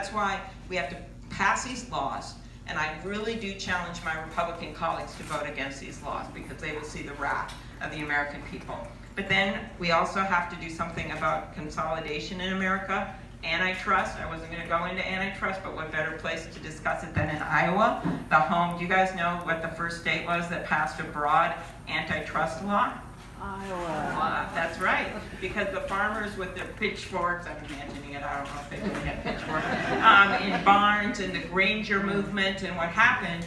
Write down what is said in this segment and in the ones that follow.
that's why we have to pass these laws, and I really do challenge my Republican colleagues to vote against these laws because they will see the wrath of the American people. But then we also have to do something about consolidation in America. Antitrust, I wasn't going to go into antitrust, but what better place to discuss it than in Iowa? The home, do you guys know what the first state was that passed a broad antitrust law? Iowa. That's right, because the farmers with their pitchforks, I'm imagining it, I don't know if they really had pitchforks, in barns, and the Granger movement, and what happened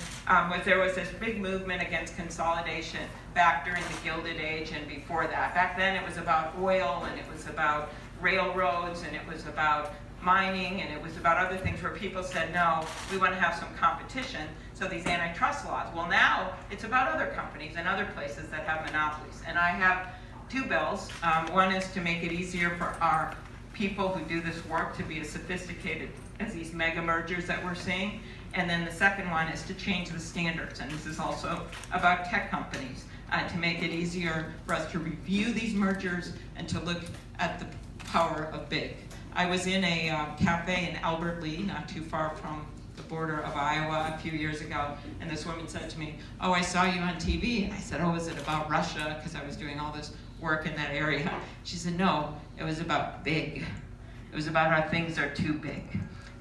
was there was this big movement against consolidation back during the Gilded Age and before that. Back then it was about oil, and it was about railroads, and it was about mining, and it was about other things where people said, no, we want to have some competition, so these antitrust laws. Well, now it's about other companies and other places that have monopolies. And I have two bills. One is to make it easier for our people who do this work to be as sophisticated as these mega mergers that we're seeing. And then the second one is to change the standards. And this is also about tech companies, to make it easier for us to review these mergers and to look at the power of big. I was in a cafe in Albert Lea, not too far from the border of Iowa a few years ago, and this woman said to me, oh, I saw you on TV. And I said, oh, is it about Russia? Because I was doing all this work in that area. She said, no, it was about big. It was about how things are too big.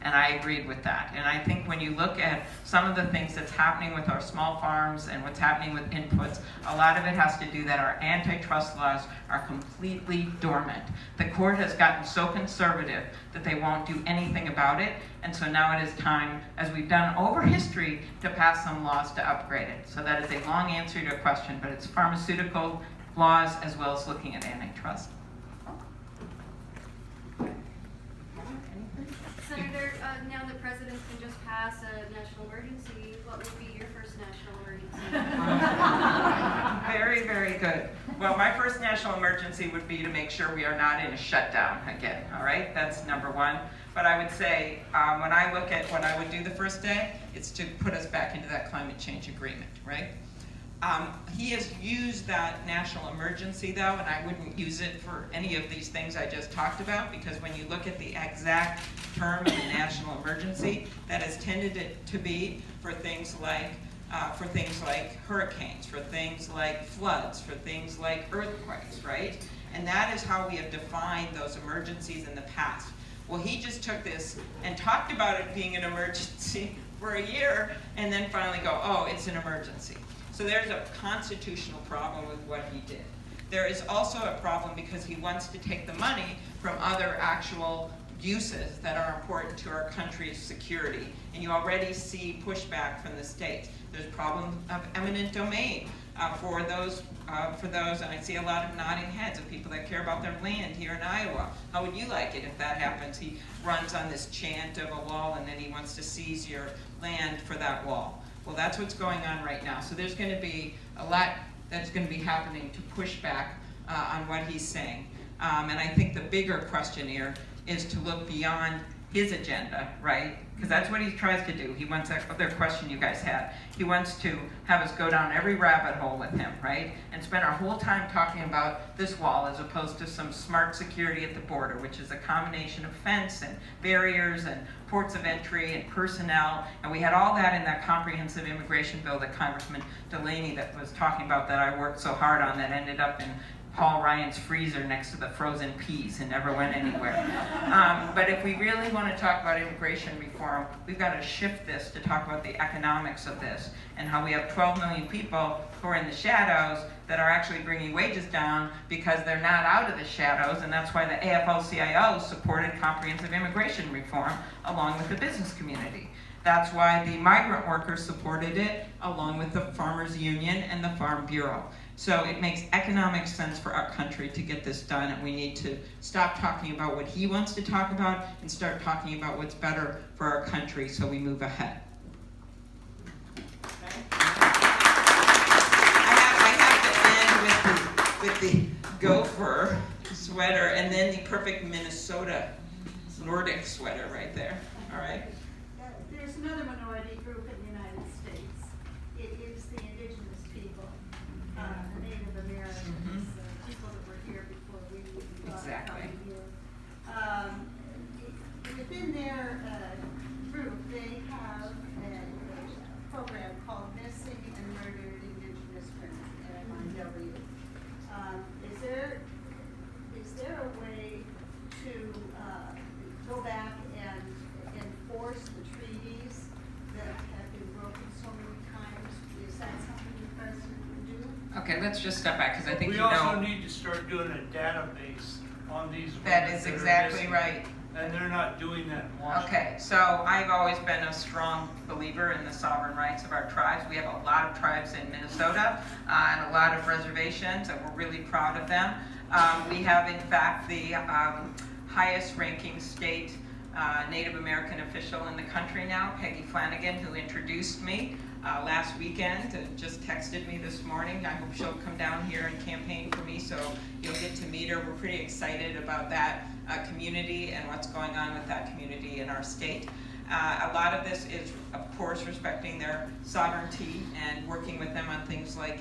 And I agreed with that. And I think when you look at some of the things that's happening with our small farms and what's happening with inputs, a lot of it has to do that our antitrust laws are completely dormant. The court has gotten so conservative that they won't do anything about it. And so now it is time, as we've done over history, to pass some laws to upgrade it. So that is a long answer to a question, but it's pharmaceutical laws as well as looking at antitrust. Senator, now the president can just pass a national emergency, what would be your first national emergency? Very, very good. Well, my first national emergency would be to make sure we are not in a shutdown again, all right? That's number one. But I would say, when I look at what I would do the first day, it's to put us back into that climate change agreement, right? He has used that national emergency, though, and I wouldn't use it for any of these things I just talked about, because when you look at the exact term of the national emergency, that has tended to be for things like hurricanes, for things like floods, for things like earthquakes, right? And that is how we have defined those emergencies in the past. Well, he just took this and talked about it being an emergency for a year, and then finally go, oh, it's an emergency. So there's a constitutional problem with what he did. There is also a problem because he wants to take the money from other actual uses that are important to our country's security. And you already see pushback from the states. There's a problem of eminent domain for those, and I see a lot of nodding heads of people that care about their land here in Iowa. How would you like it if that happens? He runs on this chant of a wall, and then he wants to seize your land for that wall. Well, that's what's going on right now. So there's going to be a lot that's going to be happening to push back on what he's saying. And I think the bigger question here is to look beyond his agenda, right? Because that's what he tries to do. He wants that other question you guys had. He wants to have us go down every rabbit hole with him, right? And spend our whole time talking about this wall as opposed to some smart security at the border, which is a combination of fence and barriers and ports of entry and personnel. And we had all that in that comprehensive immigration bill that Congressman Delaney that was talking about that I worked so hard on that ended up in Paul Ryan's freezer next to the frozen peas and never went anywhere. But if we really want to talk about immigration reform, we've got to shift this to talk about the economics of this and how we have 12 million people who are in the shadows that are actually bringing wages down because they're not out of the shadows, and that's why the AFL-CIO supported comprehensive immigration reform along with the business community. That's why the migrant workers supported it along with the Farmers Union and the Farm Bureau. So it makes economic sense for our country to get this done, and we need to stop talking about what he wants to talk about and start talking about what's better for our country so we move ahead. Okay. I have to end with the gopher sweater and then the perfect Minnesota Nordic sweater right there. All right? There's another minority group in the United States. It is the indigenous people. The Native Americans, people that were here before we Exactly. got here. Within their let's just step back, because I think We you know. also need to start doing a database on these women That is are exactly missing. right. And they're not doing that in Washington. Okay, so I've always been a strong believer in the sovereign rights of our tribes. We have a lot of tribes in Minnesota and a lot of reservations, and we're really proud of them. We have, in fact, the highest ranking state Native American official in the country now, Peggy Flanagan, who introduced me last weekend and just texted me this morning. I hope she'll come down here and campaign for me, so you'll get to meet her. We're pretty excited about that community and what's going on with that community in our state. A lot of this is, of course, respecting their sovereignty and working with them on things like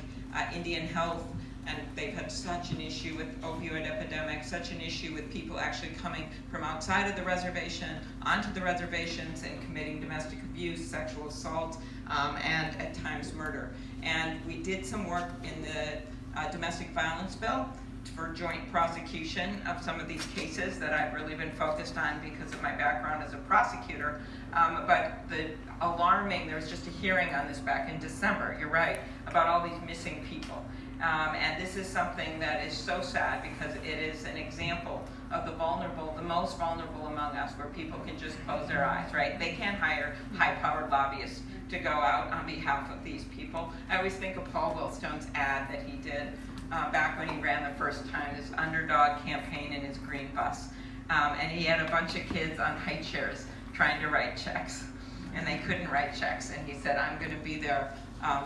Indian health, and they've had such an issue with opioid epidemic, such an issue with people actually coming from outside of the reservation onto the reservations and committing domestic abuse, sexual assault, and at times murder. And we did some work in the domestic violence bill for joint prosecution of some of these cases that I've really been focused on because of my background as a prosecutor. But the alarming, there was just a hearing on this back in December, you're right, about all these missing people. And this is something that is so sad because it is an example of the vulnerable, the most vulnerable among us, where people can just close their eyes, right? They can't hire high-powered lobbyists to go out on behalf of these people. I always think of Paul Wellstone's ad that he did back when he ran the first time, his underdog campaign in his green bus. And he had a bunch of kids on high chairs trying to write checks. And they couldn't write checks. And he said, I'm going to be there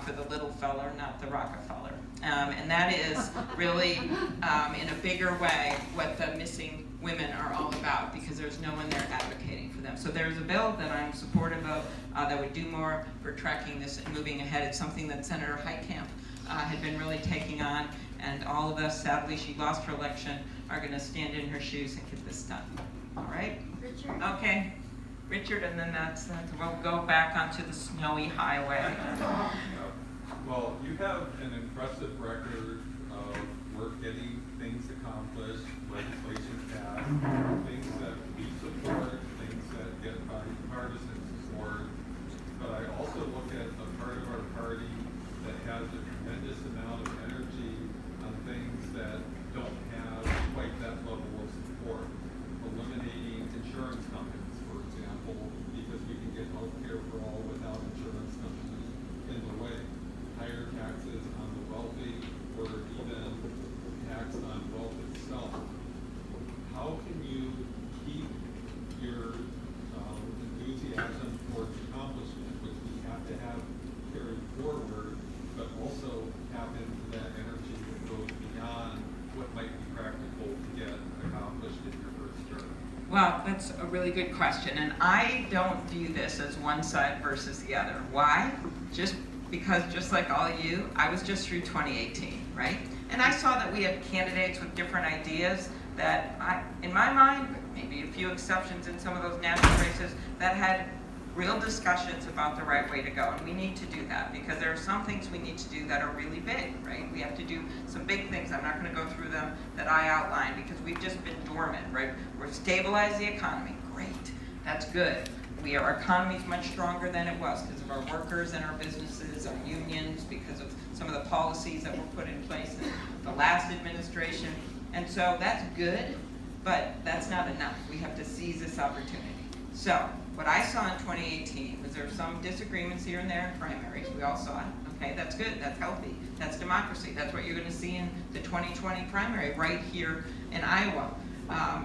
for the little feller, not the Rockefeller. And that is really, in a bigger way, what the missing women are all about, because there's no one there advocating for them. So there's a bill that I'm supportive of that would do more for tracking this and moving ahead. It's something that Senator Heitkamp had been really taking on, and all of us, sadly, she lost her election, are going to stand in her shoes and get this done. All right? Richard? Okay. Richard, and then we'll go back onto the snowy highway. Well, you have an impressive record of work getting things accomplished, legislation passed, things that we support, things that get bipartisan support. But I also look at a part of our party that has a tremendous amount of energy on things that don't have quite that level of support. Eliminating insurance companies, for example, because we can get health care for all without insurance companies in the way. Higher taxes on the wealthy, or even tax on wealth itself. How can you keep your enthusiasm towards accomplishment, which we have to have carried forward, but also tap into that energy that goes beyond what might be practical to get accomplished in your first term? Well, that's a really good question, and I don't view this as one side versus the other. Why? Because just like all of you, I was just through 2018, right? And I saw that we had candidates with different ideas that, in my mind, maybe a few exceptions in some of those national races, that had real discussions about the right way to go. And we need to do that because there are some things we need to do that are really big, right? We have to do some big things. I'm not going to go through them that I outlined because we've just been dormant, right? We've stabilized the economy. Great. That's good. Our economy is much stronger than it was because of our workers and our businesses, our unions, because of some of the policies that were put in place in the last administration. And so that's good, but that's not enough. We have to seize this opportunity. So what I saw in 2018 was there were some disagreements here and there in primaries. We all saw it. Okay, that's good. That's healthy. That's democracy. That's what you're going to see in the 2020 primary right here in Iowa.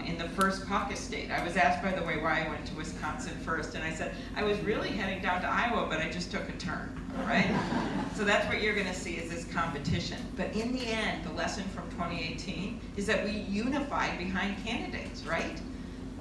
In the first caucus state. I was asked, by the way, why I went to Wisconsin first, and I said, I was really heading down to Iowa, but I just took a turn, right? So that's what you're gonna see is this competition. But in the end, the lesson from 2018 is that we unified behind candidates, right?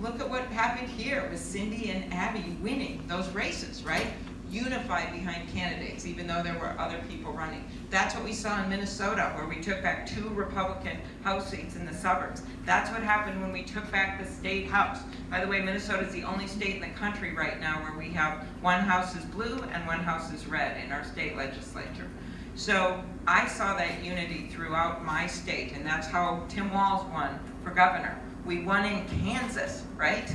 Look at what happened here with Cindy and Abby winning those races, right? Unified behind candidates, even though there were other people running. That's what we saw in Minnesota, where we took back 2 Republican House seats in the suburbs. That's what happened when we took back the state House. By the way, Minnesota is the only state in the country right now where we have 1 House is blue and 1 House is red in our state legislature. So I saw that unity throughout my state, and that's how Tim Walz won for governor. We won in Kansas, right?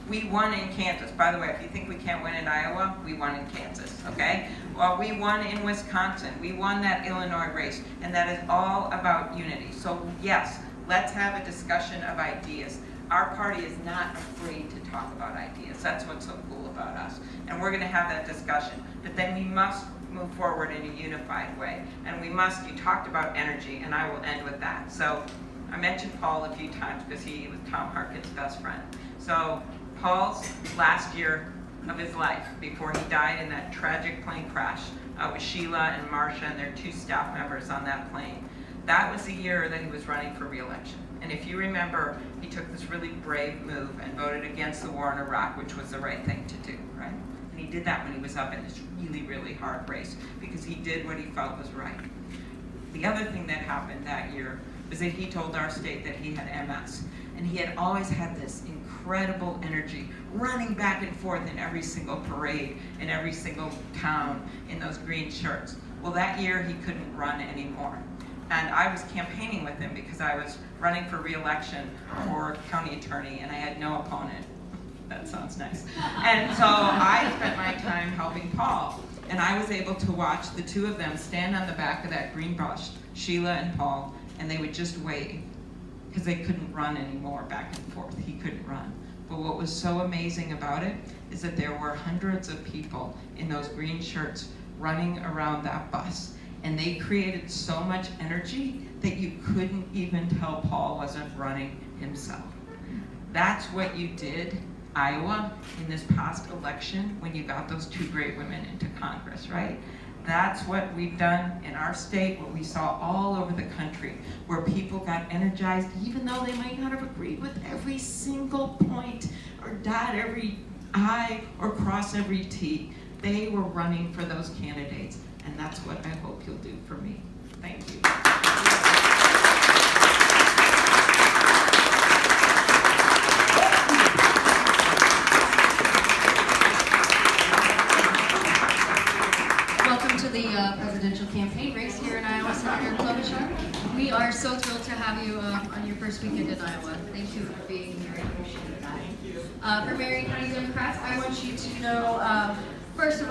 We won in Kansas. By the way, if you think we can't win in Iowa, we won in Kansas, okay? Well, we won in Wisconsin. We won that Illinois race, and that is all about unity. So yes, let's have a discussion of ideas. Our party is not afraid to talk about ideas. That's what's so cool about us. And we're gonna have that discussion. But then we must move forward in a unified way. And we must, you talked about energy, and I will end with that. So I mentioned Paul a few times because he was Tom Harkin's best friend. So Paul's last year of his life, before he died in that tragic plane crash with Sheila and Marcia and their 2 staff members on that plane, that was the year that he was running for re-election. And if you remember, he took this really brave move and voted against the war in Iraq, which was the right thing to do, right? And he did that when he was up in this really, really hard race, because he did what he felt was right. The other thing that happened that year was that he told our state that he had MS. And he had always had this incredible energy, running back and forth in every single parade, in every single town, in those green shirts. Well, that year he couldn't run anymore. And I was campaigning with him because I was running for re-election for county attorney, and I had no opponent. That sounds nice. And so I spent my time helping Paul, and I was able to watch the 2 of them stand on the back of that green bus, Sheila and Paul, and they would just wave, because they couldn't run anymore back and forth. He couldn't run. But what was so amazing about it is that there were hundreds of people in those green shirts running around that bus. And they created so much energy that you couldn't even tell Paul wasn't running himself. That's what you did, Iowa, in this past election when you got those 2 great women into Congress, right? That's what we've done in our state, what we saw all over the country, where people got energized, even though they might not have agreed with every single point, or dot every I, or cross every T. They were running for those candidates, and that's what I hope you'll do for me. Thank you. Welcome to the presidential campaign race here in Iowa, Senator Klobuchar. We are so thrilled to have you on your first weekend in Iowa. Thank you for being here. I appreciate that. For Marion County Democrats, I want you to know, first of all,